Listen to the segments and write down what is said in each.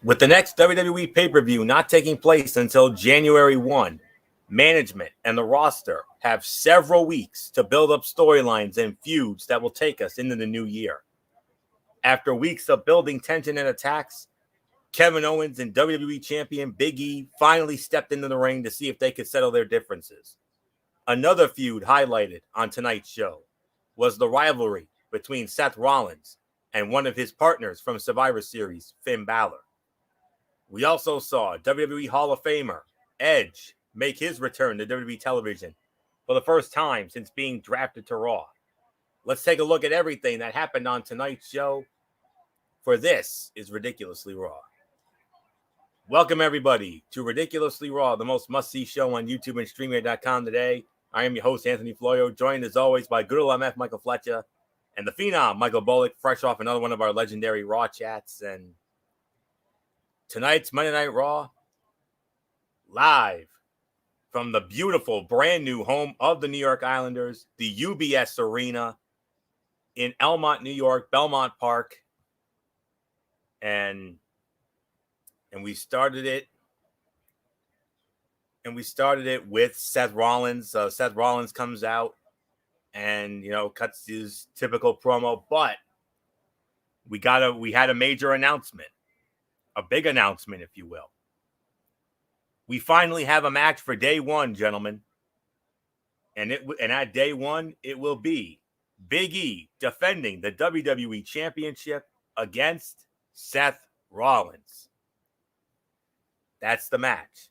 With the next WWE pay-per-view not taking place until January 1, management and the roster have several weeks to build up storylines and feuds that will take us into the new year. After weeks of building tension and attacks, Kevin Owens and WWE Champion Biggie finally stepped into the ring to see if they could settle their differences. Another feud highlighted on tonight's show was the rivalry between Seth Rollins and one of his partners from Survivor Series, Finn Balor. We also saw WWE Hall of Famer Edge make his return to WWE television for the first time since being drafted to Raw. Let's take a look at everything that happened on tonight's show, for this is Ridiculously Raw. Welcome, everybody, to Ridiculously Raw, the most must-see show on YouTube and StreamYard.com today. I am your host, Anthony Florio, joined as always by good old MF Michael Fletcher and the Phenom Michael Bullock, fresh off another one of our legendary Raw chats. And tonight's Monday Night Raw, live from the beautiful brand new home of the New York Islanders, the UBS Arena in Elmont, New York, Belmont Park. And we started it. With Seth Rollins. Seth Rollins comes out and, cuts his typical promo, but we had a major announcement, a big announcement, if you will. We finally have a match for day one, gentlemen. And at day one, it will be Biggie defending the WWE Championship against Seth Rollins. That's the match.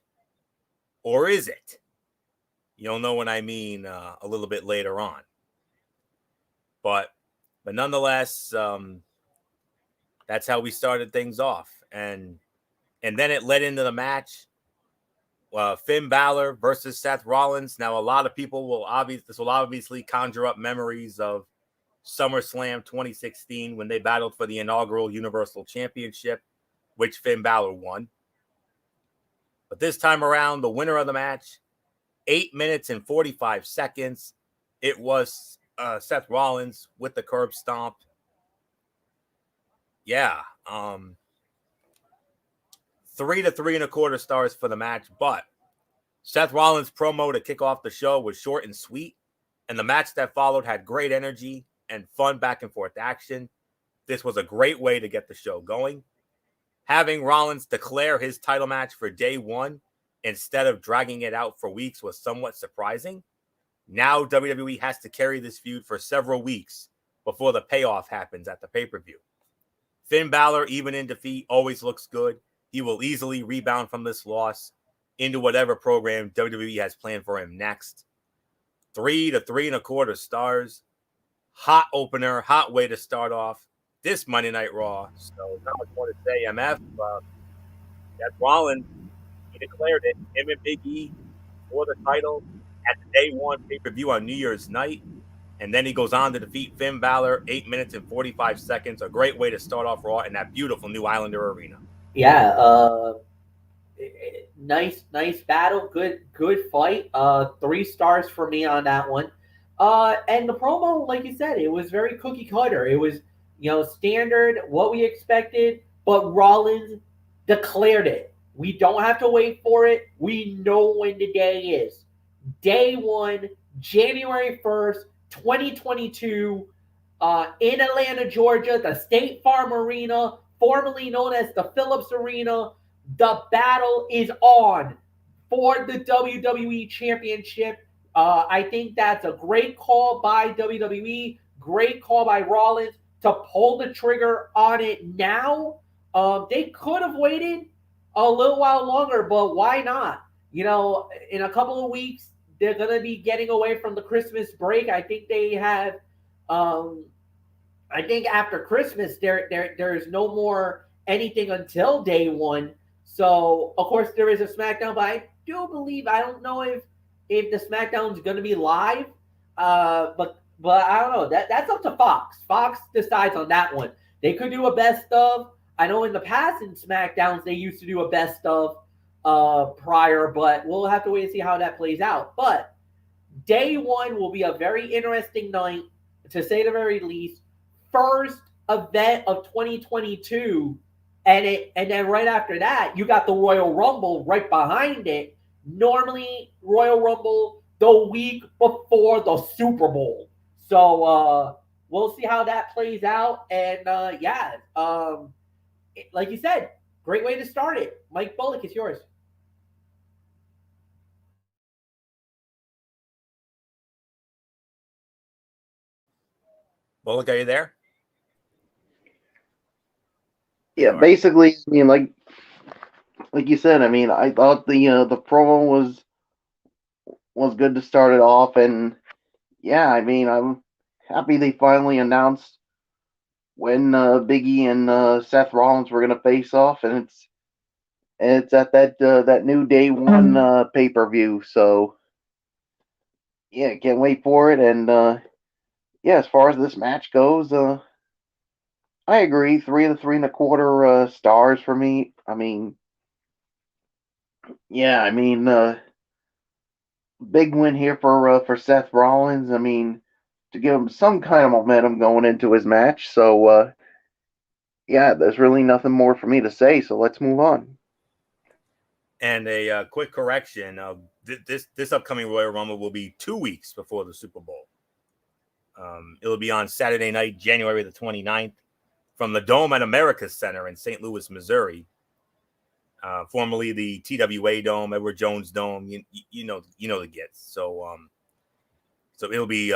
Or is it? You'll know what I mean a little bit later on. But nonetheless, that's how we started things off. And then it led into the match. Finn Balor versus Seth Rollins. Now, a lot of people will obviously conjure up memories of SummerSlam 2016 when they battled for the inaugural Universal Championship, which Finn Balor won. But this time around, the winner of the match, 8 minutes and 45 seconds, it was Seth Rollins with the curb stomp. Yeah. 3 to 3.25 stars for the match, but Seth Rollins' promo to kick off the show was short and sweet, and the match that followed had great energy and fun back and forth action. This was a great way to get the show going. Having Rollins declare his title match for day one instead of dragging it out for weeks was somewhat surprising. Now WWE has to carry this feud for several weeks before the payoff happens at the pay-per-view. Finn Balor, even in defeat, always looks good. He will easily rebound from this loss into whatever program WWE has planned for him next. 3 to 3.25 stars. Hot opener, hot way to start off this Monday Night Raw. So not much more to say, MF. Seth Rollins, he declared it, him and Big E for the title at the day one pay-per-view on New Year's night. And then he goes on to defeat Finn Balor, 8 minutes and 45 seconds. A great way to start off Raw in that beautiful new Islander arena. Yeah, nice battle, good fight. 3 stars for me on that one. And the promo, like you said, it was very cookie cutter. It was, standard, what we expected, but Rollins declared it. We don't have to wait for it. We know when the day is. Day one, January 1st, 2022, in Atlanta, Georgia, the State Farm Arena, formerly known as the Phillips Arena. The battle is on for the WWE Championship. I think that's a great call by WWE, great call by Rollins to pull the trigger on it now. They could have waited a little while longer, but why not? In a couple of weeks, they're going to be getting away from the Christmas break. I think they have, I think after Christmas, there's no more anything until day one. So, of course, there is a SmackDown, but I do believe, I don't know if the SmackDown is going to be live, but I don't know. That's up to Fox. Fox decides on that one. They could do a best of. I know in the past in SmackDowns, they used to do a best of prior, but we'll have to wait and see how that plays out. But day one will be a very interesting night, to say the very least. First event of 2022 And then right after that, you got the Royal Rumble right behind it. Normally, Royal Rumble the week before the Super Bowl. So we'll see how that plays out. And like you said, great way to start it. Mike Bullock, it's yours. Bullock, are you there? Yeah, basically, I mean, like you said, I mean, I thought the promo was good to start it off, and yeah, I mean, I'm happy they finally announced when Biggie and Seth Rollins were gonna face off, and it's at that new day one pay per view. So yeah, can't wait for it. And yeah, as far as this match goes, I agree, 3 to 3.25 stars for me. I mean, yeah, I mean, big win here for Seth Rollins. I mean, to give him some kind of momentum going into his match. So yeah, there's really nothing more for me to say. So let's move on. And a quick correction: this upcoming Royal Rumble will be 2 weeks before the Super Bowl. It'll be on Saturday night, January the 29th, from the Dome at America Center in St. Louis, Missouri. Formerly the TWA Dome, Edward Jones Dome. You know the gets. So it'll be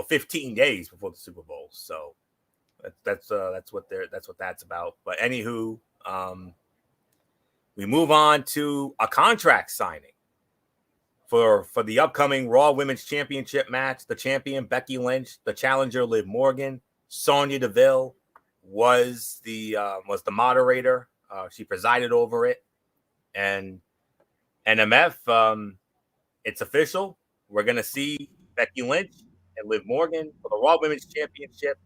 15 days before the Super Bowl. So that's what that's about. But anywho, we move on to a contract signing for the upcoming Raw Women's Championship match. The champion Becky Lynch, the challenger Liv Morgan, Sonya Deville was the moderator. She presided over it, and NMF. It's official. We're gonna see Becky Lynch and Liv Morgan for the Raw Women's Championship.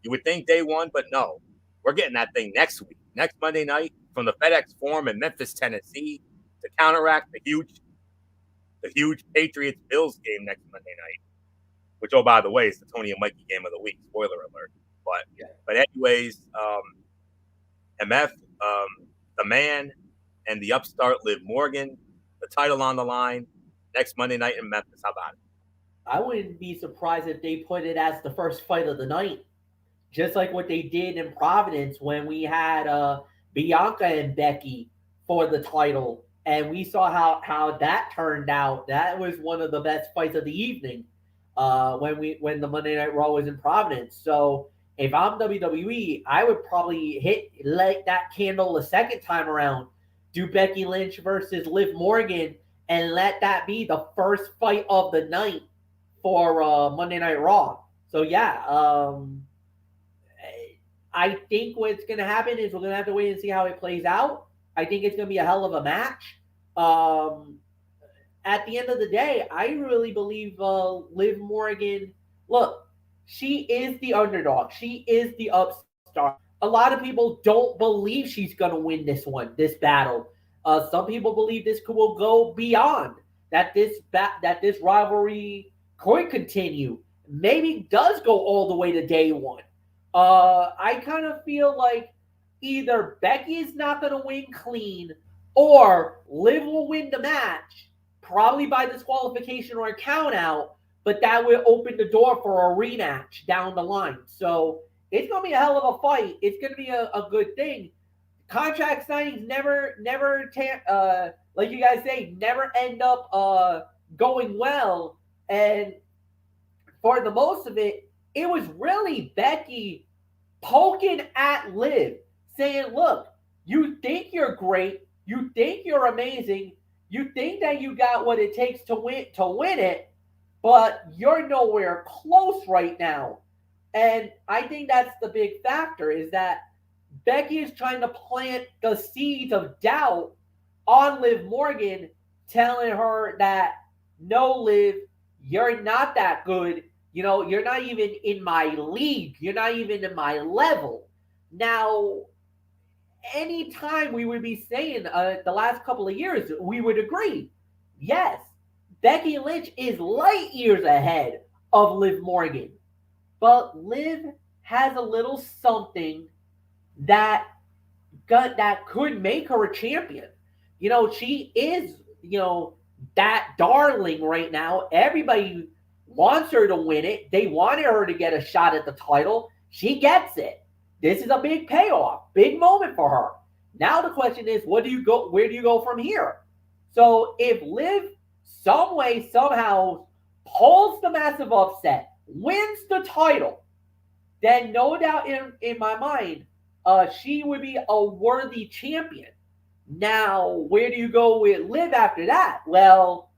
You would think day one, but no, we're getting that thing next week, next Monday night, from the FedEx Forum in Memphis, Tennessee, to counteract the huge Patriots Bills game next Monday night. Which, oh, by the way, is the Tony and Mikey game of the week. Spoiler alert. But anyways, MF, the man, and the upstart Liv Morgan, the title on the line next Monday night in Memphis. How about it? I wouldn't be surprised if they put it as the first fight of the night, just like what they did in Providence when we had Bianca and Becky for the title, and we saw how that turned out. That was one of the best fights of the evening when the Monday Night Raw was in Providence. So if I'm WWE, I would probably light that candle a second time around, do Becky Lynch versus Liv Morgan, and let that be the first fight of the night for Monday Night Raw. So yeah, I think what's going to happen is we're going to have to wait and see how it plays out. I think it's going to be a hell of a match. At the end of the day, I really believe Liv Morgan, look, she is the underdog. She is the upstart. A lot of people don't believe she's going to win this battle. Some people believe this will go beyond, that this rivalry could continue. Maybe does go all the way to day one. I kind of feel like either Becky is not going to win clean, or Liv will win the match, probably by disqualification or a count out, but that will open the door for a rematch down the line. So it's going to be a hell of a fight. It's going to be a good thing. Contract signings never like you guys say, never end up going well. And for the most of it, it was really Becky poking at Liv, saying, look, you think you're great, you think you're amazing, you think that you got what it takes to win it, but you're nowhere close right now. And I think that's the big factor, is that Becky is trying to plant the seeds of doubt on Liv Morgan, telling her that, no, Liv, you're not that good. You know, you're not even in my league. You're not even in my level. Now, anytime we would be saying the last couple of years, we would agree. Yes, Becky Lynch is light years ahead of Liv Morgan. But Liv has a little something that that could make her a champion. You know, she is, that darling right now. Everybody wants her to win it. They wanted her to get a shot at the title. She gets it. This is a big payoff, big moment for her. Now the question is, where do you go from here? So if Liv some way, somehow pulls the massive upset, wins the title, then no doubt in my mind, she would be a worthy champion. Now, where do you go with Liv after that? Well,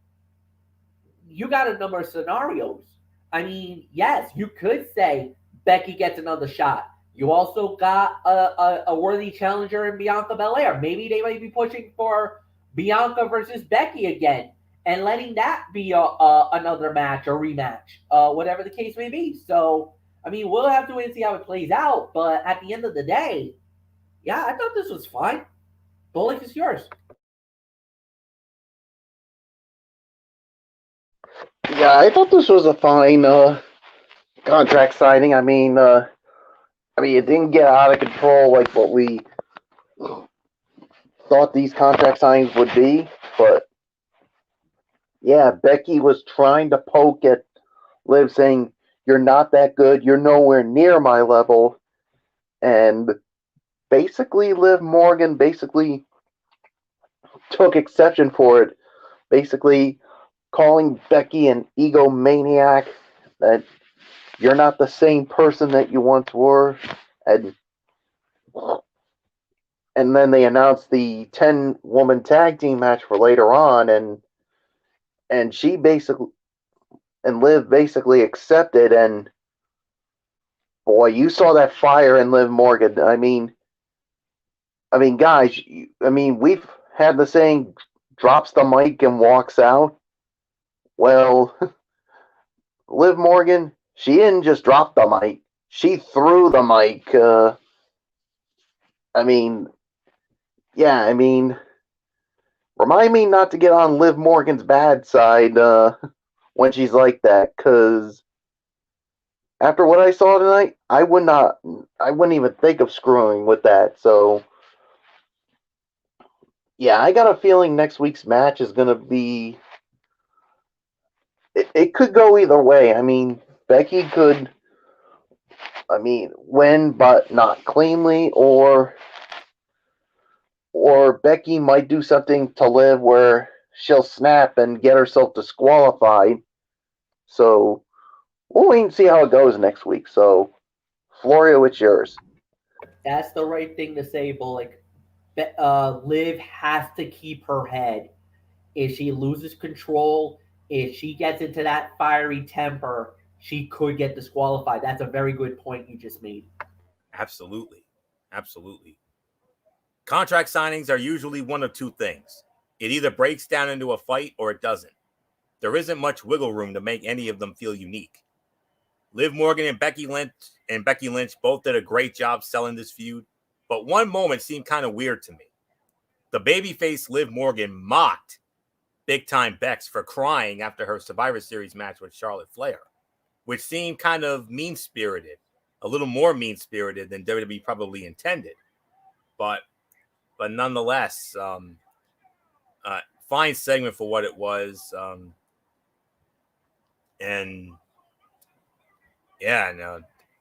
you got a number of scenarios. I mean, yes, you could say Becky gets another shot. You also got a worthy challenger in Bianca Belair. Maybe they might be pushing for Bianca versus Becky again and letting that be another match or rematch, whatever the case may be. So, I mean, we'll have to wait and see how it plays out. But at the end of the day, yeah, I thought this was fine. Bullock is yours. Yeah, I thought this was a fine contract signing. I mean, it didn't get out of control like what we thought these contract signings would be, but yeah, Becky was trying to poke at Liv, saying, "You're not that good. You're nowhere near my level," and basically, Liv Morgan basically took exception for it, basically calling Becky an egomaniac, that you're not the same person that you once were, and then they announced the 10-woman tag team match for later on, and she basically, and Liv basically accepted, and boy, you saw that fire in Liv Morgan. I mean, guys, we've had the saying, drops the mic and walks out. Well, Liv Morgan, she didn't just drop the mic. She threw the mic. Remind me not to get on Liv Morgan's bad side when she's like that, because after what I saw tonight, I wouldn't even think of screwing with that. So, yeah, I got a feeling next week's match is going to be... It could go either way. I mean, Becky could, win, but not cleanly, or Becky might do something to Liv where she'll snap and get herself disqualified. So, we'll wait and see how it goes next week. So, Florio, it's yours. That's the right thing to say, Bullock. Liv has to keep her head. If she loses control, if she gets into that fiery temper, she could get disqualified. That's a very good point you just made. Absolutely. Absolutely. Contract signings are usually one of two things. It either breaks down into a fight or it doesn't. There isn't much wiggle room to make any of them feel unique. Liv Morgan and Becky Lynch both did a great job selling this feud, but one moment seemed kind of weird to me. The babyface Liv Morgan mocked big-time Bex for crying after her Survivor Series match with Charlotte Flair, which seemed kind of mean-spirited, a little more mean-spirited than WWE probably intended. But nonetheless, fine segment for what it was.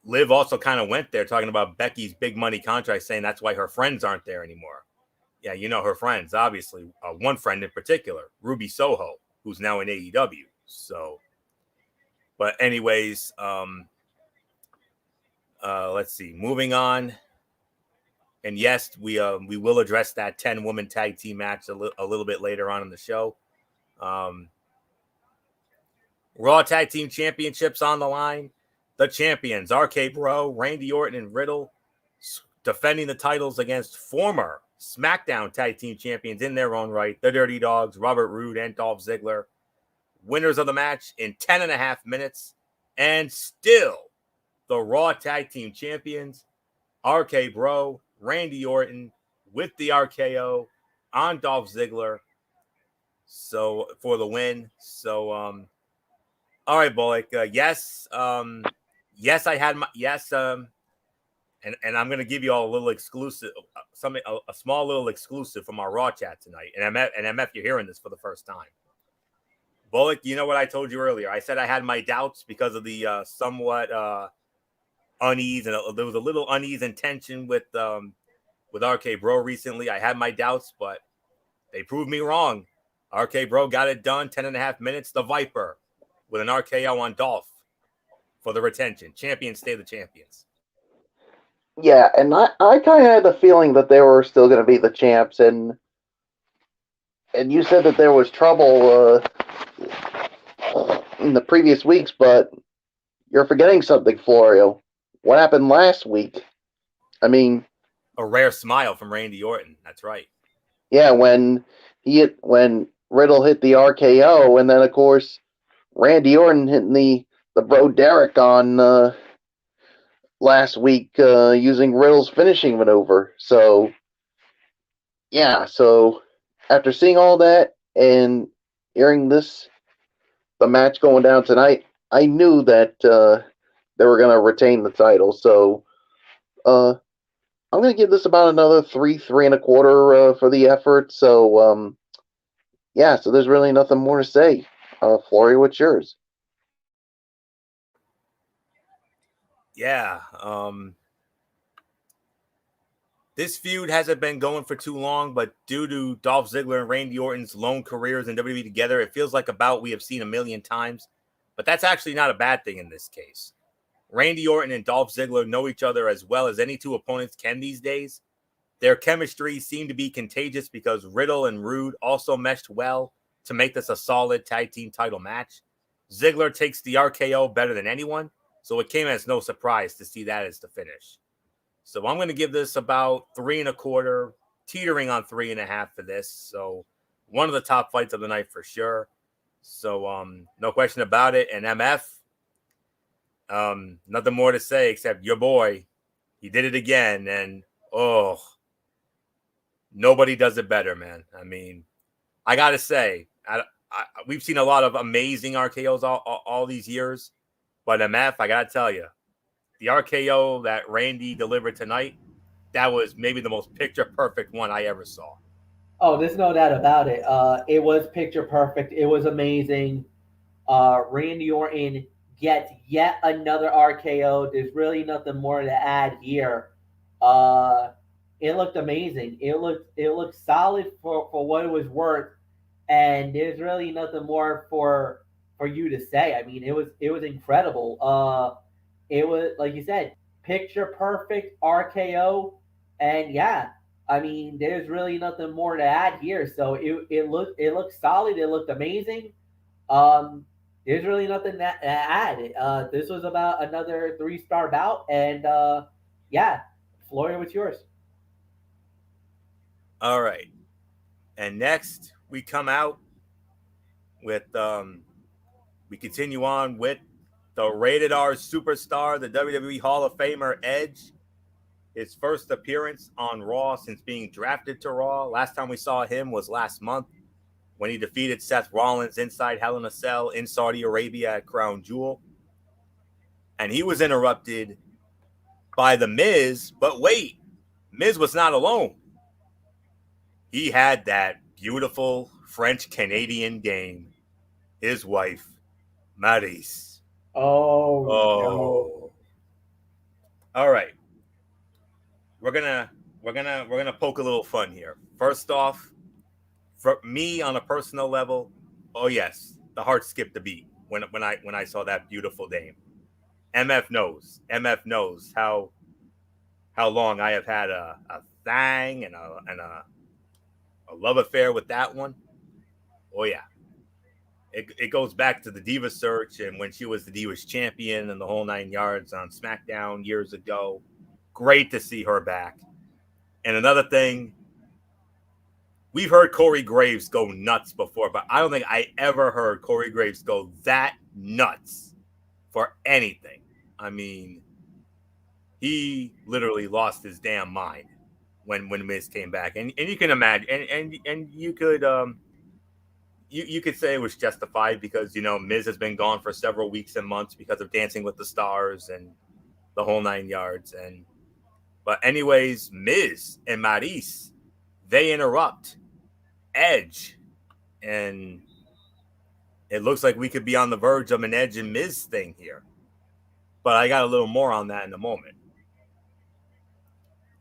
Liv also kind of went there talking about Becky's big money contract, saying that's why her friends aren't there anymore. Yeah, you know her friends, obviously. One friend in particular, Ruby Soho, who's now in AEW. So, but anyways, let's see. Moving on. And yes, we will address that 10-woman tag team match a little bit later on in the show. Raw Tag Team Championships on the line. The champions, RK Bro, Randy Orton, and Riddle, defending the titles against former SmackDown Tag Team Champions in their own right, the Dirty Dogs, Robert Roode and Dolph Ziggler. Winners of the match in 10.5 minutes. And still, the Raw Tag Team Champions, RK Bro, Randy Orton, with the RKO on Dolph Ziggler. So, for the win. So, all right, Bullock. Yes, I had my... Yes, and I'm gonna give you all a little exclusive, a small little exclusive from our Raw chat tonight. And MF, you're hearing this for the first time. Bullock, you know what I told you earlier? I said I had my doubts because of the somewhat unease, and there was a little unease and tension with RK Bro recently. I had my doubts, but they proved me wrong. RK Bro got it done, 10.5 minutes. The Viper with an RKO on Dolph for the retention. Champions stay the champions. Yeah, and I kind of had the feeling that they were still going to be the champs, and you said that there was trouble in the previous weeks, but you're forgetting something, Florio. What happened last week? I mean, a rare smile from Randy Orton. That's right. Yeah, when Riddle hit the RKO, and then of course Randy Orton hitting the Bro Derek on last week using Riddle's finishing maneuver. So yeah, so after seeing all that and hearing the match going down tonight, I knew that they were going to retain the title. So I'm going to give this about another 3.25 for the effort. So yeah, so there's really nothing more to say. Flory, what's yours? Yeah, this feud hasn't been going for too long, but due to Dolph Ziggler and Randy Orton's lone careers in WWE together, it feels like a bout we have seen a million times. But that's actually not a bad thing in this case. Randy Orton and Dolph Ziggler know each other as well as any two opponents can these days. Their chemistry seemed to be contagious because Riddle and Rude also meshed well to make this a solid tag team title match. Ziggler takes the RKO better than anyone, so it came as no surprise to see that as the finish. So I'm going to give this about 3.25, teetering on 3.5 for this. So one of the top fights of the night for sure. So no question about it. And MF, nothing more to say except your boy, he did it again. And nobody does it better, man. I mean, I got to say, we've seen a lot of amazing RKOs all these years. But MF, I got to tell you, the RKO that Randy delivered tonight, that was maybe the most picture-perfect one I ever saw. Oh, there's no doubt about it. It was picture perfect. It was amazing. Randy Orton gets yet another RKO. There's really nothing more to add here. It looked amazing. It looked solid for what it was worth, and there's really nothing more for you to say. I mean, it was incredible. It was, like you said, picture perfect RKO, and yeah, I mean, there's really nothing more to add here. So it looked solid. It looked amazing. There's really nothing to add. This was about another 3-star bout, and yeah, Floria, what's yours? All right, and next we come out with we continue on with the Rated R superstar, the WWE Hall of Famer Edge. His first appearance on Raw since being drafted to Raw. Last time we saw him was last month when he defeated Seth Rollins inside Hell in a Cell in Saudi Arabia at Crown Jewel. And he was interrupted by The Miz. But wait, Miz was not alone. He had that beautiful French-Canadian dame, his wife, Maryse. Oh. No. All right. We're gonna poke a little fun here. First off, for me on a personal level, oh yes, the heart skipped a beat when I saw that beautiful dame. MF knows how long I have had a thing and a love affair with that one. Oh yeah. It goes back to the Diva search and when she was the Divas champion and the whole 9 yards on SmackDown years ago. Great to see her back. And another thing, we've heard Corey Graves go nuts before, but I don't think I ever heard Corey Graves go that nuts for anything. I mean, he literally lost his damn mind when Miz came back. And you can imagine, and you could you could say it was justified because, you know, Miz has been gone for several weeks and months because of Dancing with the Stars and the whole 9 yards. And But anyways, Miz and Maryse, they interrupt Edge, and it looks like we could be on the verge of an Edge and Miz thing here. But I got a little more on that in a moment.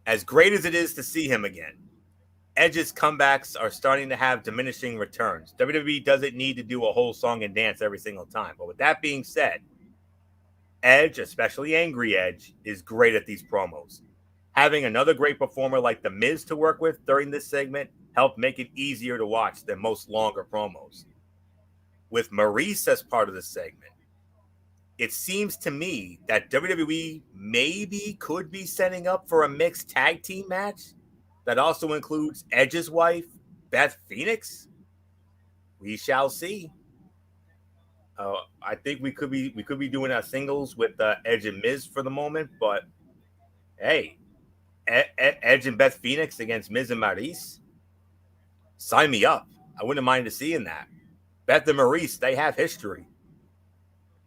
As great as it is to see him again, Edge's comebacks are starting to have diminishing returns. WWE doesn't need to do a whole song and dance every single time. But with that being said, Edge, especially Angry Edge, is great at these promos. Having another great performer like The Miz to work with during this segment helped make it easier to watch than most longer promos. With Maryse as part of the segment, it seems to me that WWE maybe could be setting up for a mixed tag team match that also includes Edge's wife, Beth Phoenix. We shall see. I think we could be doing our singles with Edge and Miz for the moment, but hey, Edge and Beth Phoenix against Miz and Maryse, sign me up. I wouldn't mind seeing that. Beth and Maryse, they have history.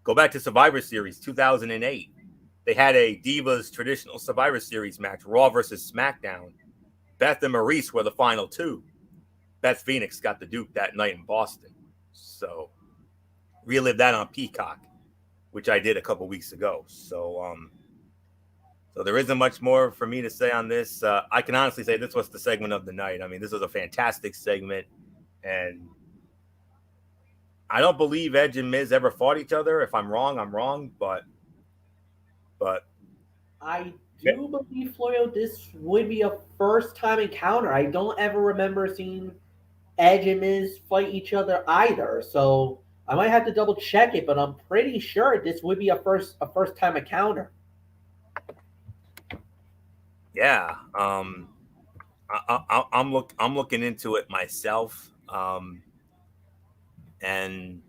Go back to Survivor Series 2008. They had a Divas traditional Survivor Series match, Raw versus SmackDown. Beth and Maryse were the final two. Beth Phoenix got the Duke that night in Boston. So relive that on Peacock, which I did a couple weeks ago. So there isn't much more for me to say on this. I can honestly say this was the segment of the night. I mean, this was a fantastic segment, and I don't believe Edge and Miz ever fought each other. If I'm wrong, I'm wrong, but I do believe, Florio, this would be a first-time encounter. I don't ever remember seeing Edge and Miz fight each other either. So I might have to double check it, but I'm pretty sure this would be a first-time encounter. Yeah, I'm looking into it myself, and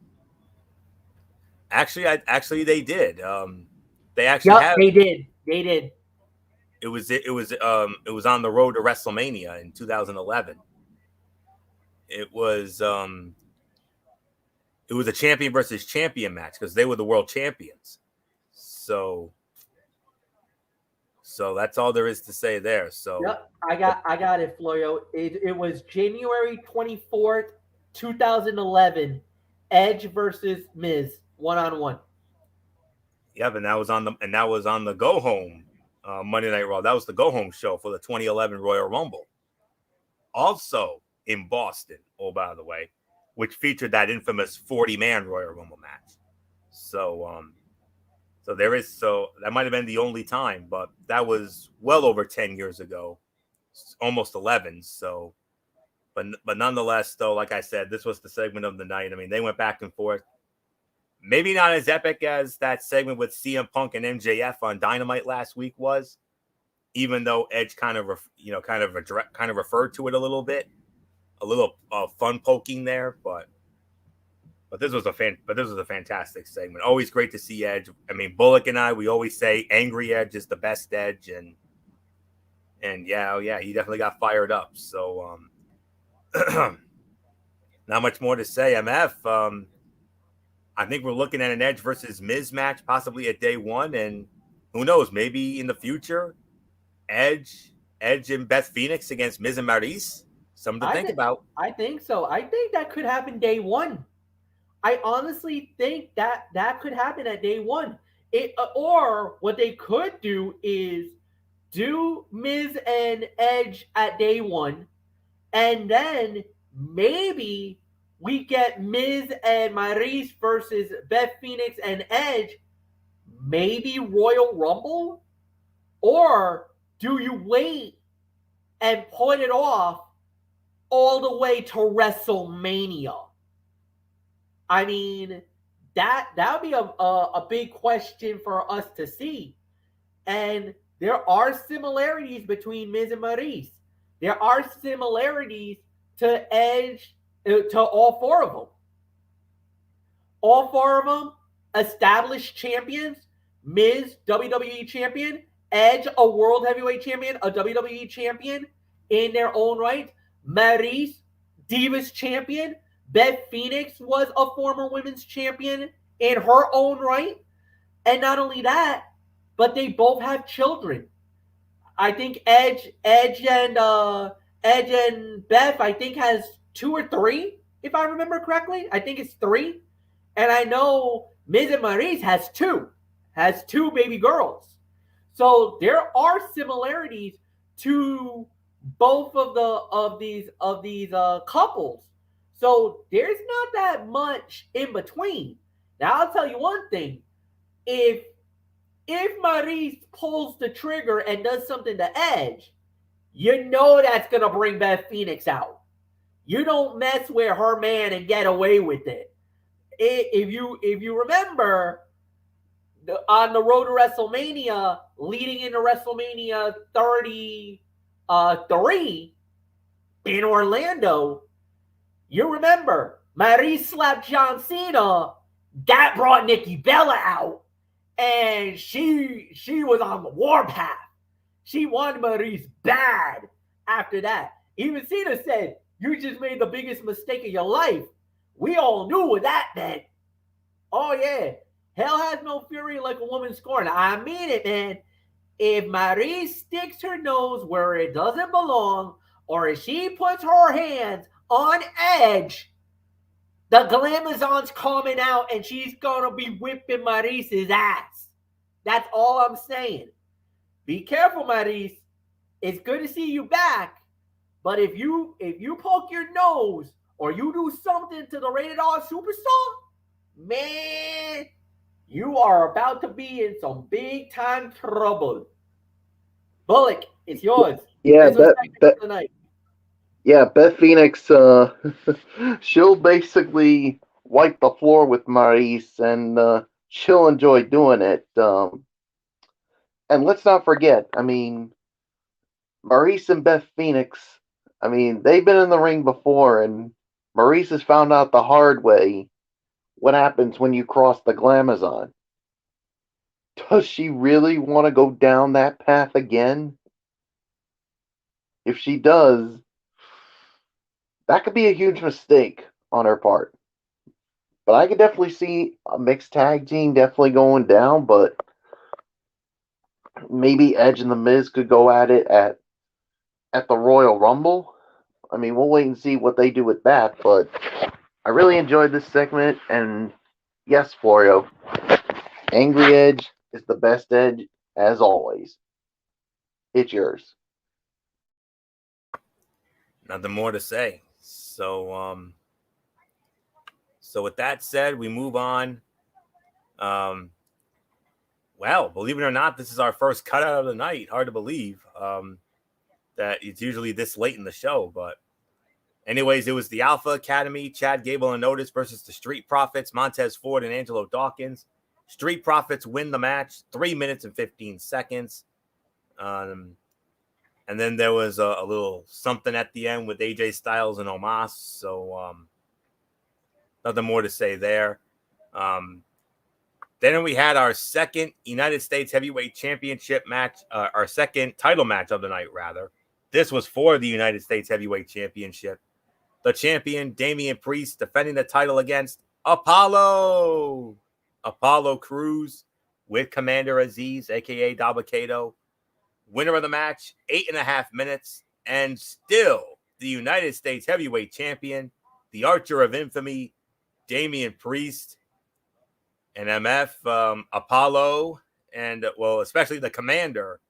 actually they did. They actually have. They did. They did. It was on the road to WrestleMania in 2011. It was a champion versus champion match because they were the world champions. So that's all there is to say there. So yep, I got it, Florio. It was January 24th, 2011. Edge versus Miz 1-on-1. Yep, and that was on the go home Monday Night Raw. That was the go home show for the 2011 Royal Rumble. Also in Boston, oh by the way, which featured that infamous 40-man Royal Rumble match. So that might have been the only time, but that was well over 10 years ago, almost 11. So, but nonetheless, though, like I said, this was the segment of the night. I mean, they went back and forth. Maybe not as epic as that segment with CM Punk and MJF on Dynamite last week was, even though Edge kind of referred to it a little bit, a little fun poking there, but this was a fantastic segment. Always great to see Edge. I mean, Bullock and I, we always say Angry Edge is the best Edge, and yeah, he definitely got fired up. So not much more to say. MF, I think we're looking at an Edge versus Miz match possibly at day one, and who knows, maybe in the future, Edge and Beth Phoenix against Miz and Maryse. Something to think about. I think so. I think that could happen day one. I honestly think that could happen at day one. Or what they could do is do Miz and Edge at day one, and then maybe we get Miz and Maryse versus Beth Phoenix and Edge, maybe Royal Rumble? Or do you wait and put it off all the way to WrestleMania? I mean, that would be a big question for us to see. And there are similarities between Miz and Maryse. There are similarities to Edge, to all four of them. All four of them established champions. Miz, WWE champion. Edge, a World Heavyweight champion, a WWE champion in their own right. Maryse, Divas champion. Beth Phoenix was a former women's champion in her own right. And not only that, but they both have children. I think Edge and Beth, I think, has 2 or 3, if I remember correctly. I think it's 3. And I know Miz and Maryse has 2 baby girls. So there are similarities to both of these couples. So there's not that much in between. Now I'll tell you one thing: if Maryse pulls the trigger and does something to Edge, you know that's gonna bring Beth Phoenix out. You don't mess with her man and get away with it. If you remember, on the road to WrestleMania, leading into WrestleMania 33 in Orlando, you remember Maryse slapped John Cena. That brought Nikki Bella out, and she was on the warpath. She wanted Maryse bad after that. Even Cena said, "You just made the biggest mistake of your life." We all knew what that meant. Oh yeah, hell has no fury like a woman scorned. I mean it, man. If Maryse sticks her nose where it doesn't belong, or if she puts her hands on Edge, the Glamazon's coming out and she's gonna be whipping Maryse's ass. That's all I'm saying. Be careful, Maryse. It's good to see you back, but if you poke your nose or you do something to the Rated R Superstar, man, you are about to be in some big time trouble. Bullock, it's yours. Yeah, Beth Phoenix, she'll basically wipe the floor with Maryse, and she'll enjoy doing it. And let's not forget, I mean, Maryse and Beth Phoenix, I mean, they've been in the ring before, and Maryse has found out the hard way what happens when you cross the Glamazon. Does she really want to go down that path again? If she does, that could be a huge mistake on her part. But I could definitely see a mixed tag team definitely going down, but maybe Edge and The Miz could go at it at the Royal Rumble. I mean, we'll wait and see what they do with that, but I really enjoyed this segment, and yes, Florio, Angry Edge is the best Edge, as always. It's yours. Nothing more to say. So with that said, we move on. Well, believe it or not, this is our first cutout of the night. Hard to believe that it's usually this late in the show. But anyways, it was the Alpha Academy, Chad Gable and Otis versus the Street Profits, Montez Ford and Angelo Dawkins. Street Profits win the match, 3 minutes and 15 seconds. And then there was a little something at the end with AJ Styles and Omos. So nothing more to say there. Then we had our second United States Heavyweight Championship match, our second title match of the night, rather. This was for the United States Heavyweight Championship. The champion, Damian Priest, defending the title against Apollo Crews with Commander Aziz, a.k.a. Dabba-Kato. Winner of the match, 8.5 minutes, and still the United States Heavyweight Champion, the Archer of Infamy, Damian Priest, and MF, Apollo, and, well, especially the Commander.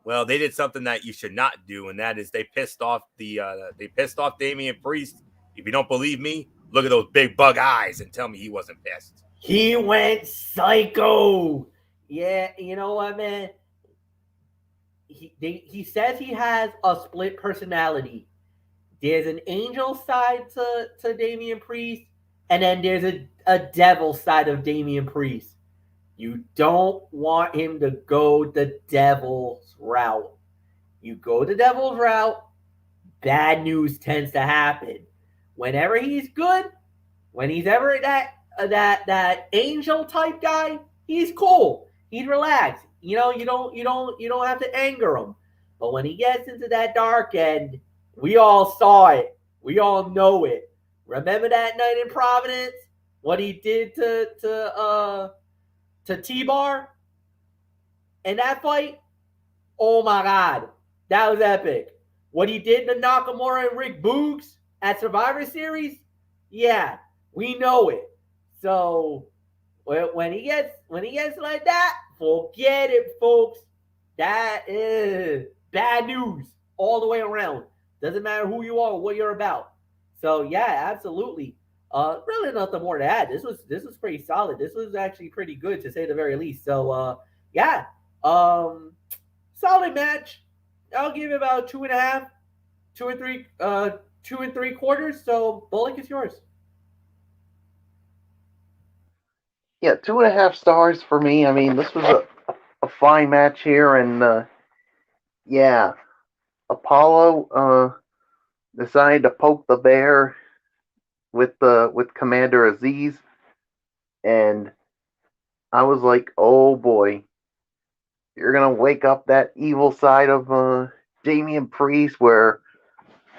Well, they did something that you should not do, and that is they pissed off Damian Priest. If you don't believe me, look at those big bug eyes and tell me he wasn't pissed. He went psycho. Yeah, you know what, man? He says he has a split personality. There's an angel side to Damian Priest, and then there's a devil side of Damian Priest. You don't want him to go the devil's route. You go the devil's route, bad news tends to happen. Whenever he's good, when he's ever that angel type guy, he's cool. He's relaxed. You know, you don't have to anger him. But when he gets into that dark end, we all saw it. We all know it. Remember that night in Providence? What he did to T-Bar in that fight? Oh my God. That was epic. What he did to Nakamura and Rick Boogs at Survivor Series, yeah, we know it. So when he gets like that, forget it, folks. That is bad news all the way around. Doesn't matter who you are or what you're about. So yeah, absolutely. Really nothing more to add. This was pretty solid. This was actually pretty good to say the very least. So yeah. Solid match. I'll give it about 2.5, 2 and 3 quarters. So Bullock is yours. Yeah, 2.5 stars for me. I mean, this was a fine match here, and yeah, Apollo decided to poke the bear with Commander Aziz, and I was like, oh boy, you're gonna wake up that evil side of Damian Priest. Where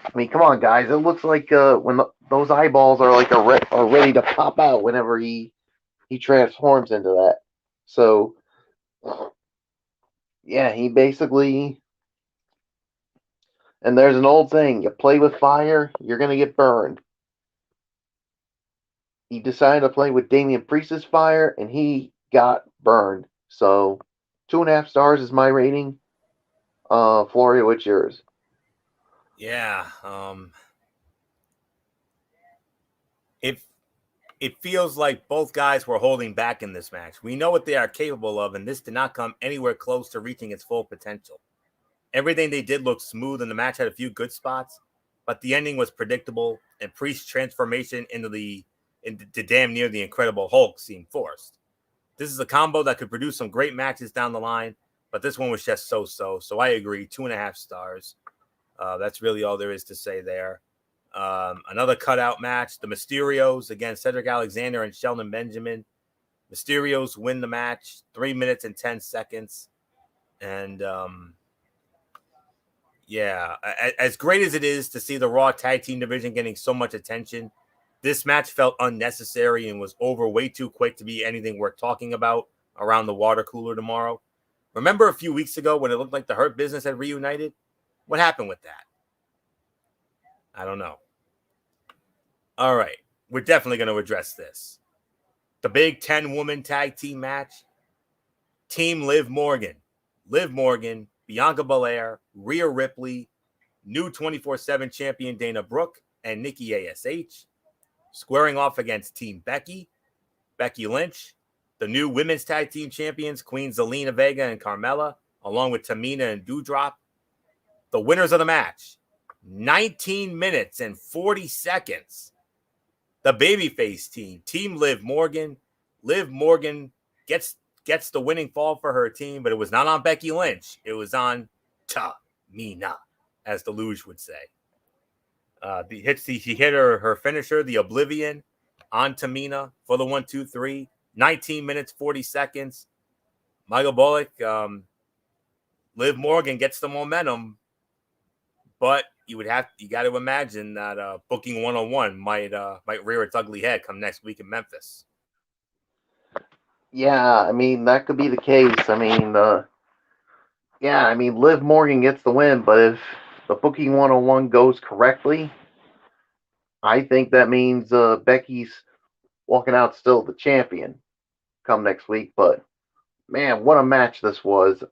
I mean, come on, guys, it looks like when those eyeballs are like are ready to pop out whenever he transforms into that. So yeah, he basically, and there's an old saying, you play with fire, you're gonna get burned. He decided to play with Damian Priest's fire, and he got burned. So 2.5 stars is my rating. Florio, what's yours? Yeah. It feels like both guys were holding back in this match. We know what they are capable of, and this did not come anywhere close to reaching its full potential. Everything they did looked smooth, and the match had a few good spots, but the ending was predictable, and Priest's transformation into damn near the Incredible Hulk seemed forced. This is a combo that could produce some great matches down the line, but this one was just so-so. So I agree, 2.5 stars. That's really all there is to say there. Another cutout match, the Mysterios against Cedric Alexander and Shelton Benjamin. Mysterios win the match, 3 minutes and 10 seconds. And yeah, as great as it is to see the Raw Tag Team division getting so much attention, this match felt unnecessary and was over way too quick to be anything worth talking about around the water cooler tomorrow. Remember a few weeks ago when it looked like the Hurt Business had reunited? What happened with that? I don't know. All right. We're definitely going to address this. The big 10-woman tag team match. Team Liv Morgan. Liv Morgan, Bianca Belair, Rhea Ripley, new 24/7 champion Dana Brooke, and Nikki ASH. Squaring off against Team Becky, Becky Lynch, the new women's tag team champions Queen Zelina Vega and Carmella, along with Tamina and Doudrop. The winners of the match, 19 minutes and 40 seconds. The babyface team, Team Liv Morgan. Liv Morgan gets the winning fall for her team, but it was not on Becky Lynch. It was on Tamina, as the Luge would say. She hit her finisher, the Oblivion, on Tamina for the 1-2-3. 19 minutes, 40 seconds. Michael Bullock, Liv Morgan gets the momentum, but you got to imagine that booking 101 might rear its ugly head come next week in Memphis. Yeah, I mean, that could be the case. I mean, Liv Morgan gets the win, but if the booking 101 goes correctly, I think that means Becky's walking out still the champion come next week. But man, what a match this was.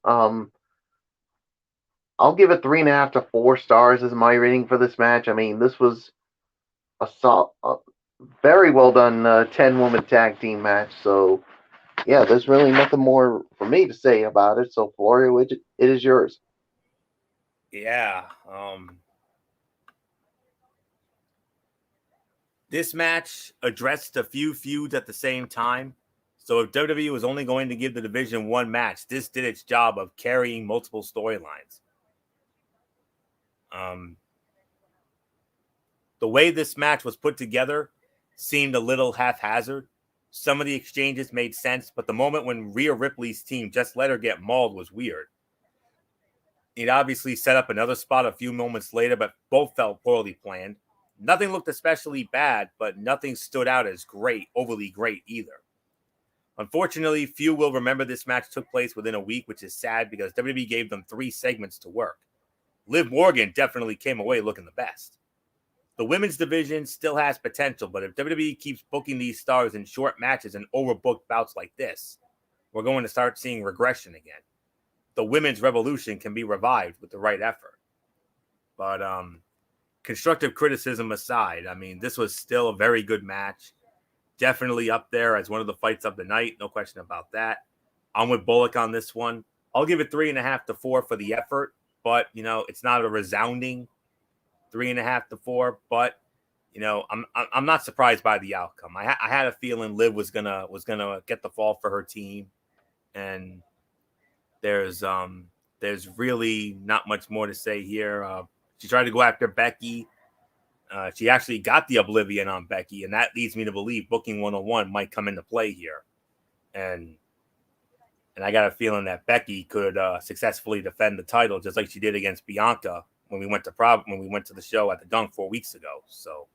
I'll give it 3.5 to 4 stars as my rating for this match. I mean, this was a very well done 10-woman tag team match. So yeah, there's really nothing more for me to say about it. So Florio, it is yours. Yeah. This match addressed a few feuds at the same time. So if WWE was only going to give the division one match, this did its job of carrying multiple storylines. The way this match was put together seemed a little haphazard. Some of the exchanges made sense, but the moment when Rhea Ripley's team just let her get mauled was weird. It obviously set up another spot a few moments later, but both felt poorly planned. Nothing looked especially bad, but nothing stood out as overly great either. Unfortunately, few will remember this match took place within a week, which is sad because WWE gave them 3 segments to work. Liv Morgan definitely came away looking the best. The women's division still has potential, but if WWE keeps booking these stars in short matches and overbooked bouts like this, we're going to start seeing regression again. The women's revolution can be revived with the right effort. But constructive criticism aside, I mean, this was still a very good match. Definitely up there as one of the fights of the night. No question about that. I'm with Bullock on this one. I'll give it 3.5 to 4 for the effort, but it's not a resounding 3.5 to 4. But I'm not surprised by the outcome. I had a feeling Liv was gonna get the fall for her team, and there's really not much more to say here. She tried to go after Becky. She actually got the Oblivion on Becky, and that leads me to believe Booking 101 might come into play here. And I got a feeling that Becky could successfully defend the title just like she did against Bianca when we went to the show at the Dunk 4 weeks ago. So,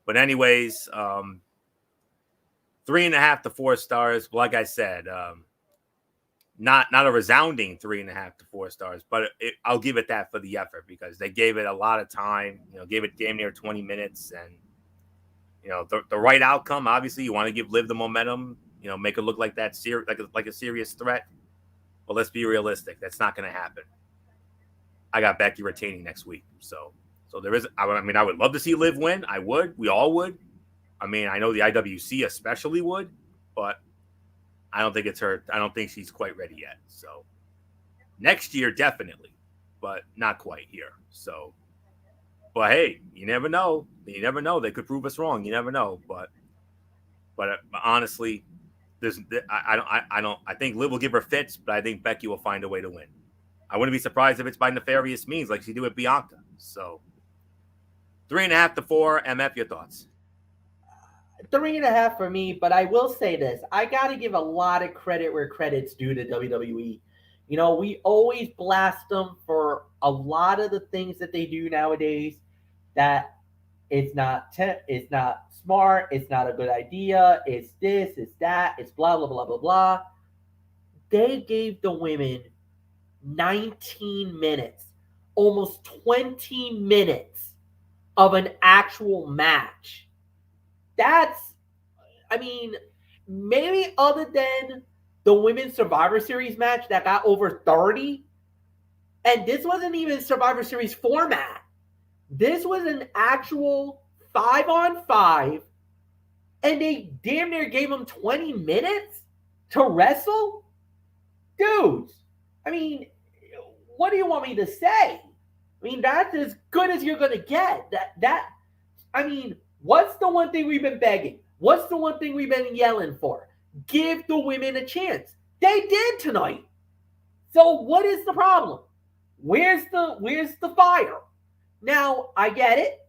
but anyways, 3.5 to 4 stars. Like I said, not a resounding 3.5 to 4 stars, but I'll give it that for the effort because they gave it a lot of time. Gave it damn near 20 minutes, and the right outcome. Obviously, you want to give Liv the momentum. Make it look like that like a serious threat. But let's be realistic. That's not going to happen. I got Becky retaining next week, so there is. I would love to see Liv win. I would. We all would. I mean, I know the IWC especially would, but I don't think it's her. I don't think she's quite ready yet. So next year, definitely, but not quite here. So, but hey, you never know. You never know. They could prove us wrong. You never know. But honestly, I think Liv will give her fits, but I think Becky will find a way to win. I wouldn't be surprised if it's by nefarious means, like she did with Bianca. So 3.5 to 4. MF, your thoughts? 3.5 for me, but I will say this. I got to give a lot of credit where credit's due to WWE. We always blast them for a lot of the things that they do nowadays that it's not smart, it's not a good idea, it's this, it's that, it's blah, blah, blah, blah, blah. They gave the women 19 minutes, almost 20 minutes of an actual match. Maybe other than the Women's Survivor Series match that got over 30, and this wasn't even Survivor Series format. This was an actual 5-on-5, and they damn near gave them 20 minutes to wrestle? Dudes, what do you want me to say? That's as good as you're going to get. What's the one thing we've been begging? What's the one thing we've been yelling for? Give the women a chance. They did tonight. So what is the problem? Where's the fire? Now, I get it.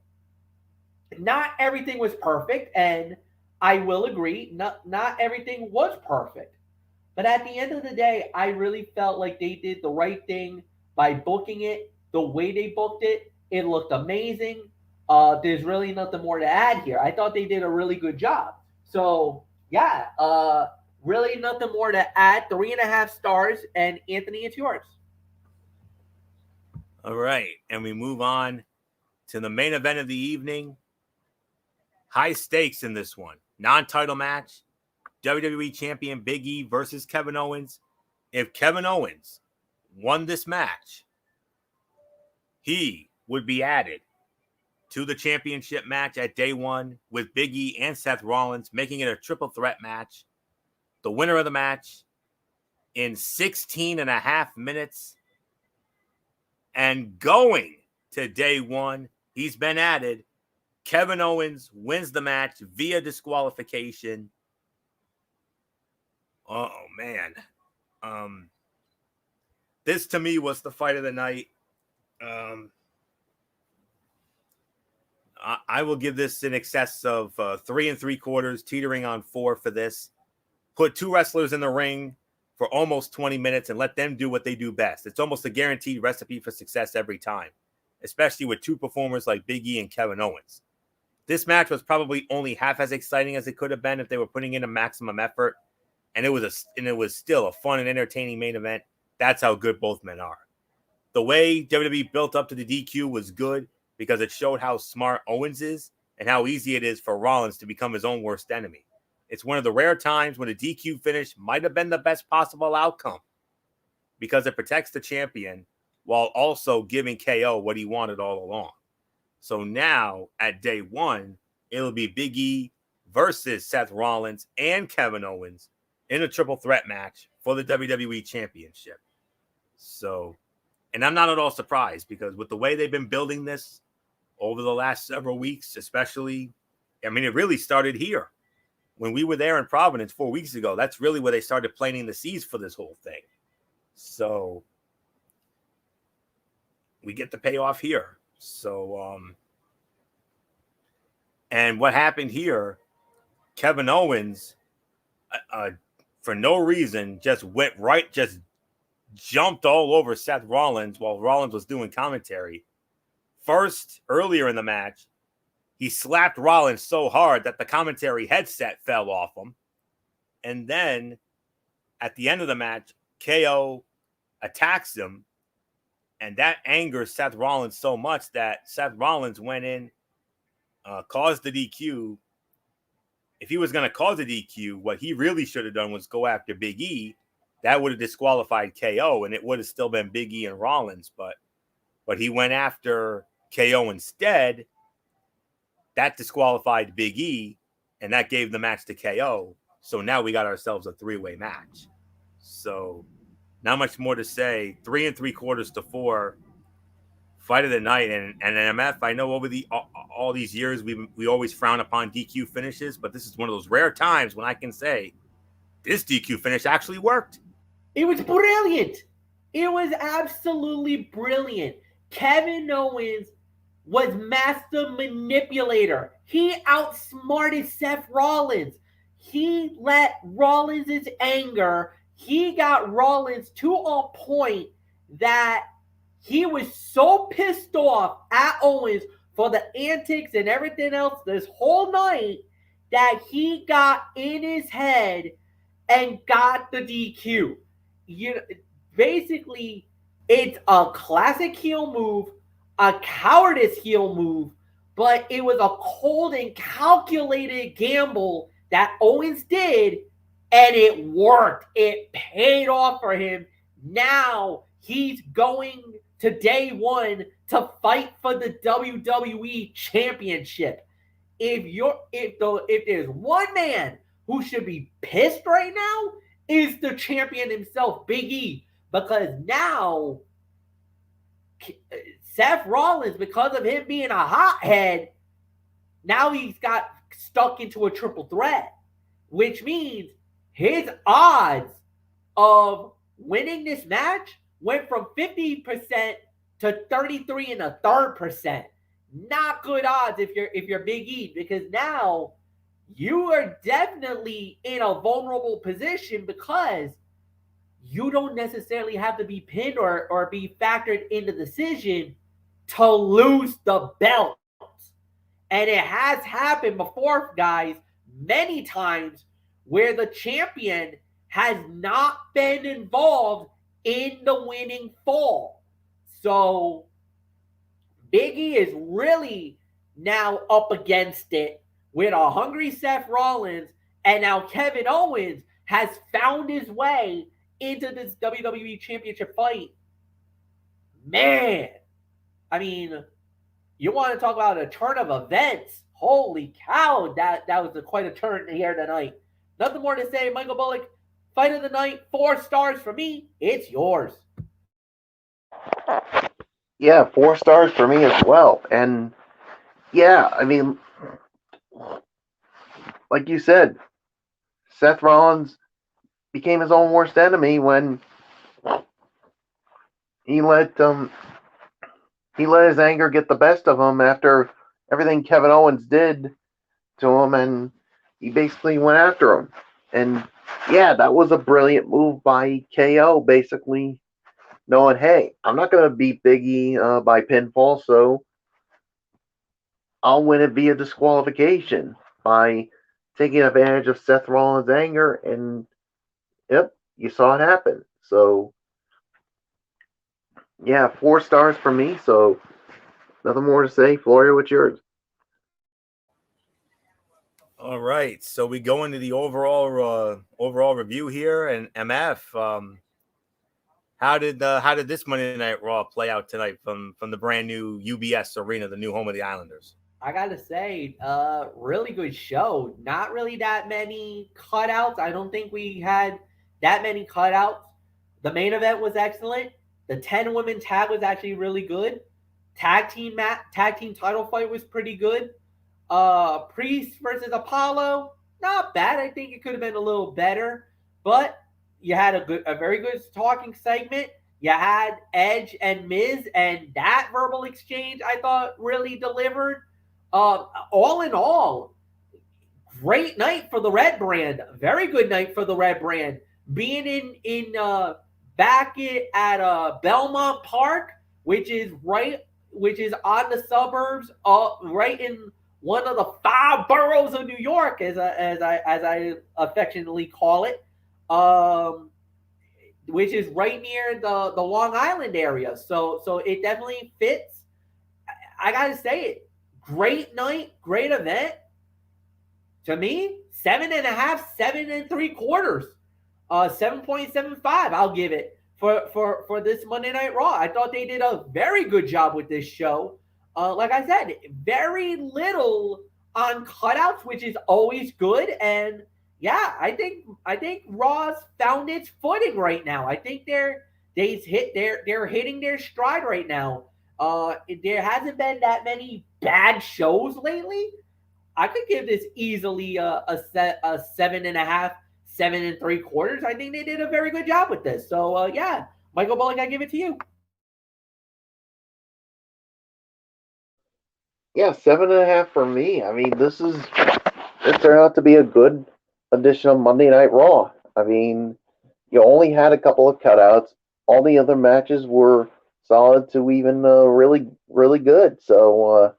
Not everything was perfect, and I will agree, not everything was perfect. But at the end of the day, I really felt like they did the right thing by booking it the way they booked it. It looked amazing. There's really nothing more to add here. I thought they did a really good job. So, yeah, really nothing more to add. 3.5 stars. And Anthony, it's yours. All right. And we move on to the main event of the evening. High stakes in this one. Non-title match. WWE Champion Biggie versus Kevin Owens. If Kevin Owens won this match, he would be added to the championship match at day one with Biggie and Seth Rollins, making it a triple threat match. The winner of the match in 16.5 minutes. And going to day one, he's been added. Kevin Owens wins the match via disqualification. Oh, man. This, to me, was the fight of the night. I will give this in excess of 3 3/4, teetering on 4 for this. Put 2 wrestlers in the ring for almost 20 minutes and let them do what they do best. It's almost a guaranteed recipe for success every time, especially with 2 performers like Biggie and Kevin Owens. This match was probably only half as exciting as it could have been if they were putting in a maximum effort. and it was still a fun and entertaining main event. That's how good both men are. The way WWE built up to the DQ was good because it showed how smart Owens is and how easy it is for Rollins to become his own worst enemy. It's one of the rare times when a DQ finish might have been the best possible outcome because it protects the champion while also giving KO what he wanted all along. So now at day one, it'll be Biggie versus Seth Rollins and Kevin Owens in a triple threat match for the WWE Championship. So, and I'm not at all surprised because with the way they've been building this over the last several weeks, especially, I mean, it really started here. When we were there in Providence 4 weeks ago, that's really where they started planting the seeds for this whole thing. So we get the payoff here. So, and what happened here, Kevin Owens, for no reason, just jumped all over Seth Rollins while Rollins was doing commentary. First, earlier in the match, he slapped Rollins so hard that the commentary headset fell off him. And then at the end of the match, KO attacks him. And that angers Seth Rollins so much that Seth Rollins went in, caused the DQ. If he was going to cause a DQ, what he really should have done was go after Big E. That would have disqualified KO, and it would have still been Big E and Rollins. But he went after KO instead. That disqualified Big E, and that gave the match to KO. So now we got ourselves a three-way match. So not much more to say. 3 3/4 to 4. Fight of the night. And MF, I know over all these years we always frown upon DQ finishes, but this is one of those rare times when I can say this DQ finish actually worked. It was brilliant. It was absolutely brilliant. Kevin Owens was master manipulator. He outsmarted Seth Rollins. He let Rollins' anger, he got Rollins to a point that he was so pissed off at Owens for the antics and everything else this whole night that he got in his head and got the DQ. Basically, it's a classic heel move, a cowardice heel move, but it was a cold and calculated gamble that Owens did, and it worked. It paid off for him. Now he's going to day one to fight for the WWE Championship. If there's one man who should be pissed right now, is the champion himself, Big E, because now Seth Rollins, because of him being a hothead, now he's got stuck into a triple threat, which means his odds of winning this match went from 50% to 33.33%. Not good odds if you're Big E, because now you are definitely in a vulnerable position because you don't necessarily have to be pinned or be factored in the decision to lose the belt. And it has happened before, guys, many times where the champion has not been involved in the winning fall. So Big E is really now up against it with a hungry Seth Rollins, and now Kevin Owens has found his way into this WWE Championship fight. Man, I mean, you want to talk about a turn of events. Holy cow, that was quite a turn here tonight. Nothing more to say. Michael Bullock, fight of the night, 4 stars for me. It's yours. Yeah, 4 stars for me as well. And yeah, I mean, like you said, Seth Rollins became his own worst enemy when he let his anger get the best of him after everything Kevin Owens did to him, and he basically went after him. And yeah, that was a brilliant move by KO, basically knowing, hey, I'm not going to beat Biggie by pinfall, so I'll win it via disqualification by taking advantage of Seth Rollins' anger and Yep, you saw it happen. So, yeah, 4 stars for me. So, nothing more to say. Florio, what's yours? All right, so we go into the overall review here, and MF. How did this Monday Night Raw play out tonight from the brand new UBS Arena, the new home of the Islanders? I gotta say, really good show. Not really that many cutouts. I don't think we had that many cutouts. The main event was excellent. The 10-woman tag was actually really good. Tag team title fight was pretty good. Priest versus Apollo, not bad. I think it could have been a little better, but you had a very good talking segment. You had Edge and Miz, and that verbal exchange I thought really delivered. All in all, great night for the Red Brand. Very good night for the Red Brand. Being in back at Belmont Park, which is on the suburbs, right in one of the 5 boroughs of New York, as I affectionately call it, which is right near the Long Island area. So it definitely fits. I gotta say it. Great night, great event. To me, 7.5, 7.75, 7.75. I'll give it for this Monday Night Raw. I thought they did a very good job with this show. Like I said, very little on cutouts, which is always good. And yeah, I think Raw's found its footing right now. I think they're hitting their stride right now. There hasn't been that many bad shows lately. I could give this easily a 7.5, 7.75. I think they did a very good job with this. So yeah, Michael Bullock, I give it to you. Yeah, 7.5 for me. I mean, it turned out to be a good edition of Monday Night Raw. I mean, you only had a couple of cutouts. All the other matches were solid to even really, really good. So,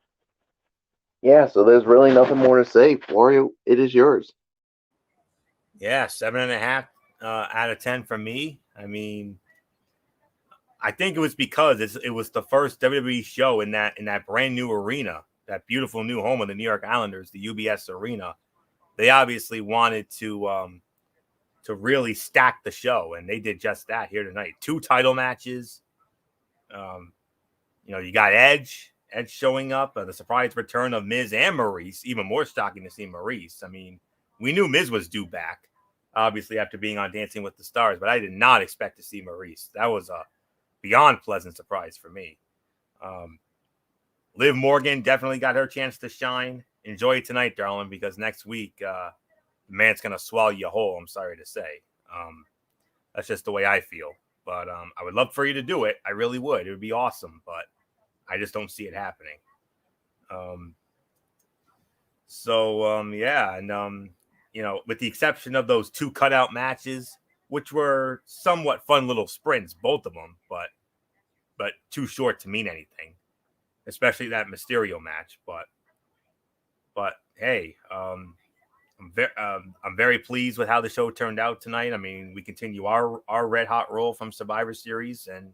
yeah, so there's really nothing more to say. Florio, it is yours. Yeah, 7.5 out of 10 for me. I mean, I think it was because it was the first WWE show in that brand new arena, that beautiful new home of the New York Islanders, the UBS Arena. They obviously wanted to really stack the show, and they did just that here tonight. 2 title matches. You got Edge showing up, the surprise return of Miz and Maurice. Even more shocking to see Maurice. I mean, we knew Miz was due back, obviously, after being on Dancing with the Stars, but I did not expect to see Maurice. That was a beyond pleasant surprise for me. Liv Morgan definitely got her chance to shine. Enjoy it tonight, darling, because next week, the man's going to swallow you whole, I'm sorry to say. That's just the way I feel. But I would love for you to do it. I really would. It would be awesome, but I just don't see it happening. Yeah. And, with the exception of those 2 cutout matches, which were somewhat fun little sprints, both of them, but too short to mean anything, especially that Mysterio match. But hey, I'm very pleased with how the show turned out tonight. I mean, we continue our red hot roll from Survivor Series, and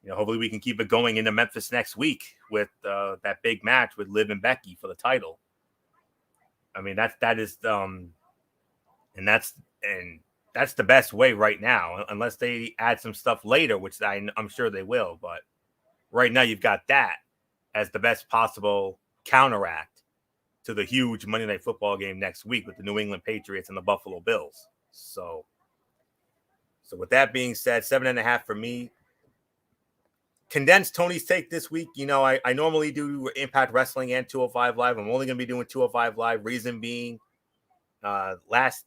hopefully we can keep it going into Memphis next week with that big match with Liv and Becky for the title. I mean, that's the best way right now, unless they add some stuff later, which I'm sure they will. But right now, you've got that as the best possible counteract to the huge Monday Night Football game next week with the New England Patriots and the Buffalo Bills. So with that being said, 7.5 for me. Condensed Tony's take this week. I normally do Impact Wrestling and 205 Live. I'm only going to be doing 205 Live. Reason being, last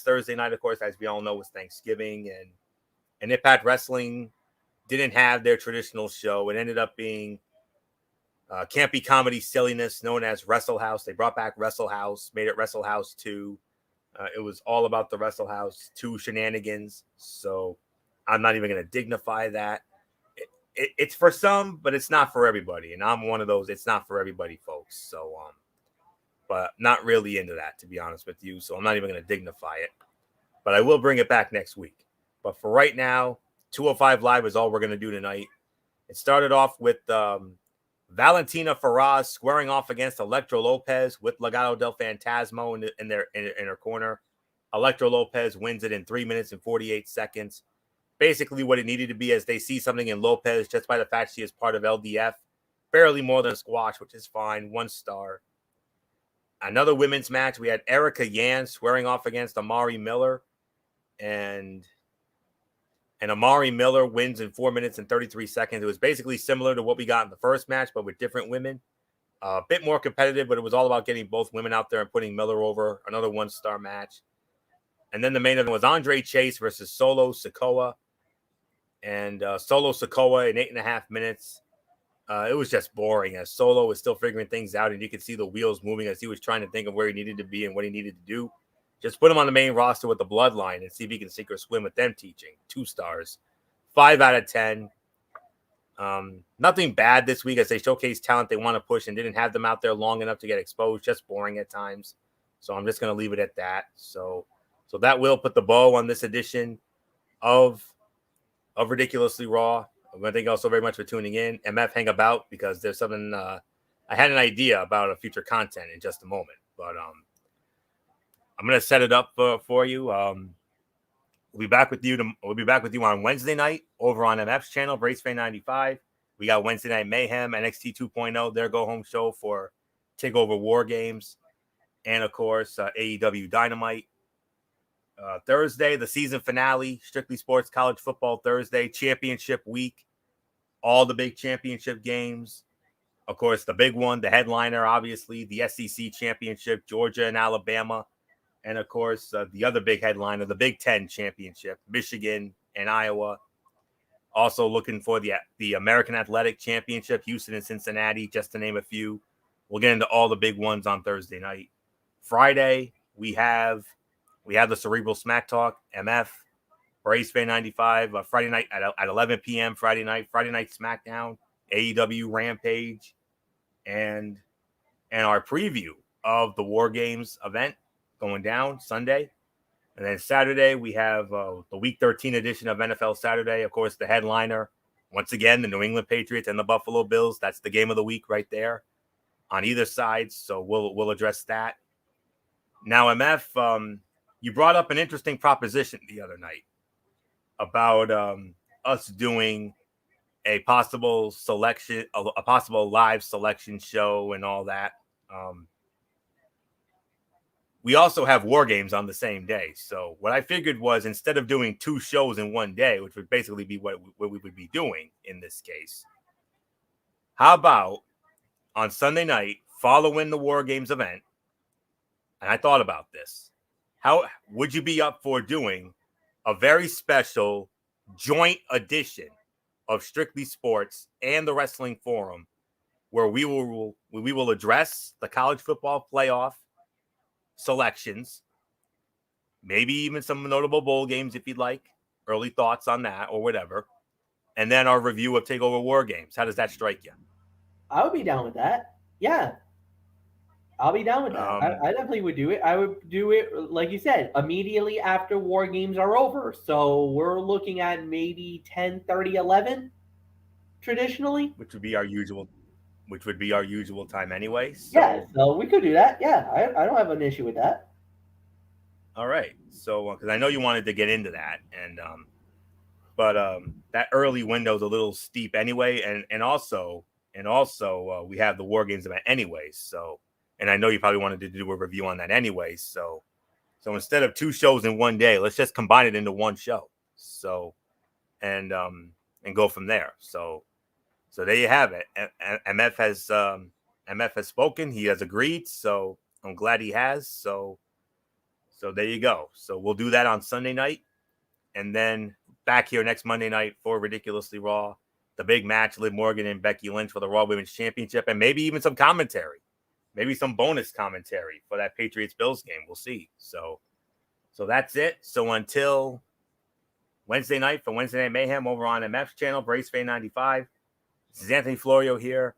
Thursday night, of course, as we all know, was Thanksgiving, and Impact Wrestling didn't have their traditional show. It ended up being campy comedy silliness known as Wrestle House. They brought back Wrestle House, made it Wrestle House 2. It was all about the Wrestle House 2 shenanigans. So I'm not even going to dignify that. It's for some, but it's not for everybody. And I'm one of those, it's not for everybody, folks. So, but not really into that, to be honest with you. So I'm not even going to dignify it. but I will bring it back next week. But for right now, 205 Live is all we're going to do tonight. It started off with Valentina Feroz squaring off against Electra Lopez with Legado del Fantasma in her corner. Electra Lopez wins it in 3 minutes and 48 seconds. Basically what it needed to be, as they see something in Lopez just by the fact she is part of LDF. Barely more than a squash, which is fine. 1 star. Another women's match. We had Erica Yan squaring off against Amari Miller. And Amari Miller wins in 4 minutes and 33 seconds. It was basically similar to what we got in the first match, but with different women. A bit more competitive, but it was all about getting both women out there and putting Miller over. Another 1-star match. And then the main event was Andre Chase versus Solo Sakoa. And Solo Sakoa in 8.5 minutes. It was just boring as Solo was still figuring things out, and you could see the wheels moving as he was trying to think of where he needed to be and what he needed to do. Just put him on the main roster with the Bloodline and see if he can sink or swim with them teaching. 2 stars. 5 out of 10. Nothing bad this week as they showcased talent they want to push and didn't have them out there long enough to get exposed. Just boring at times. So I'm just going to leave it at that. So that will put the bow on this edition of Ridiculously Raw. I want to thank you all so very much for tuning in. MF, hang about because there's something I had an idea about a future content in just a moment. But I'm going to set it up for you. We'll be back with you. We'll be back with you on Wednesday night over on MF's channel, Bracefan 95. We got Wednesday Night Mayhem, NXT 2.0, their go-home show for TakeOver War Games. And, of course, AEW Dynamite. Thursday, the season finale, Strictly Sports College Football Thursday, championship week, all the big championship games. Of course, the big one, the headliner, obviously, the SEC championship, Georgia and Alabama. And, of course, the other big headliner, the Big Ten championship, Michigan and Iowa. Also looking for the American Athletic Championship, Houston and Cincinnati, just to name a few. We'll get into all the big ones on Thursday night. Friday, we have the Cerebral Smack Talk, MF, Bracefan 95, Friday night at 11 p.m. Friday night SmackDown, AEW Rampage, and our preview of the War Games event going down Sunday. And then Saturday, we have the Week 13 edition of NFL Saturday. Of course, the headliner, once again, the New England Patriots and the Buffalo Bills. That's the game of the week right there on either side. So we'll address that. Now, MF, you brought up an interesting proposition the other night about us doing a possible selection, a possible live selection show and all that. We also have War Games on the same day. So what I figured was, instead of doing 2 shows in one day, which would basically be what we would be doing in this case, how about on Sunday night following the War Games event? And I thought about this. How would you be up for doing a very special joint edition of Strictly Sports and the Wrestling Forum, where we will address the college football playoff selections, maybe even some notable bowl games if you'd like, early thoughts on that or whatever, and then our review of TakeOver War Games. How does that strike you? I would be down with that. Yeah. I'll be down with that. I definitely would do it. I would do it, like you said, immediately after War Games are over. So we're looking at maybe 10, 30, 11 traditionally. Which would be our usual time anyway. So. Yeah, so we could do that. Yeah, I don't have an issue with that. All right. So, because I know you wanted to get into that, and but that early window is a little steep anyway, and also we have the War Games event anyway. So, and I know you probably wanted to do a review on that anyway. So instead of 2 shows in one day, let's just combine it into one show. So, and go from there. So there you have it. MF has spoken. He has agreed. So I'm glad he has. So there you go. So we'll do that on Sunday night, and then back here next Monday night for Ridiculously Raw, the big match, Liv Morgan and Becky Lynch for the Raw Women's Championship, and maybe even some commentary, maybe some bonus commentary for that Patriots-Bills game. We'll see. So that's it. So until Wednesday night for Wednesday Night Mayhem over on MF's channel, Bracefan 95. This is Anthony Florio here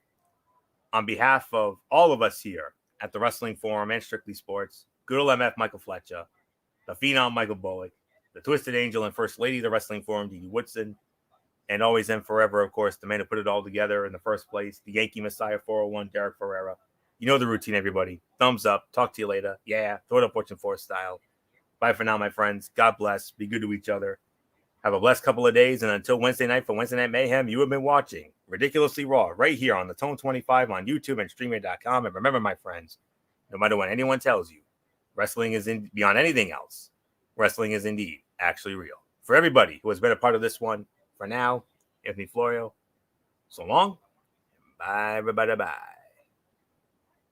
on behalf of all of us here at the Wrestling Forum and Strictly Sports. Good old MF Michael Fletcher, the Phenom Michael Bullock, the Twisted Angel and First Lady of the Wrestling Forum, Dee Dee Woodson, and always and forever, of course, the man who put it all together in the first place, the Yankee Messiah 401, Derek Ferreira. You know the routine, everybody. Thumbs up. Talk to you later. Yeah, throw it up, Fortune 4 style. Bye for now, my friends. God bless. Be good to each other. Have a blessed couple of days. And until Wednesday night for Wednesday Night Mayhem, you have been watching Ridiculously Raw right here on the Tone 25 on YouTube and Streaming.com. And remember, my friends, no matter what anyone tells you, wrestling is beyond anything else. Wrestling is indeed actually real. For everybody who has been a part of this one, for now, Anthony Florio, so long. Bye, everybody. Bye.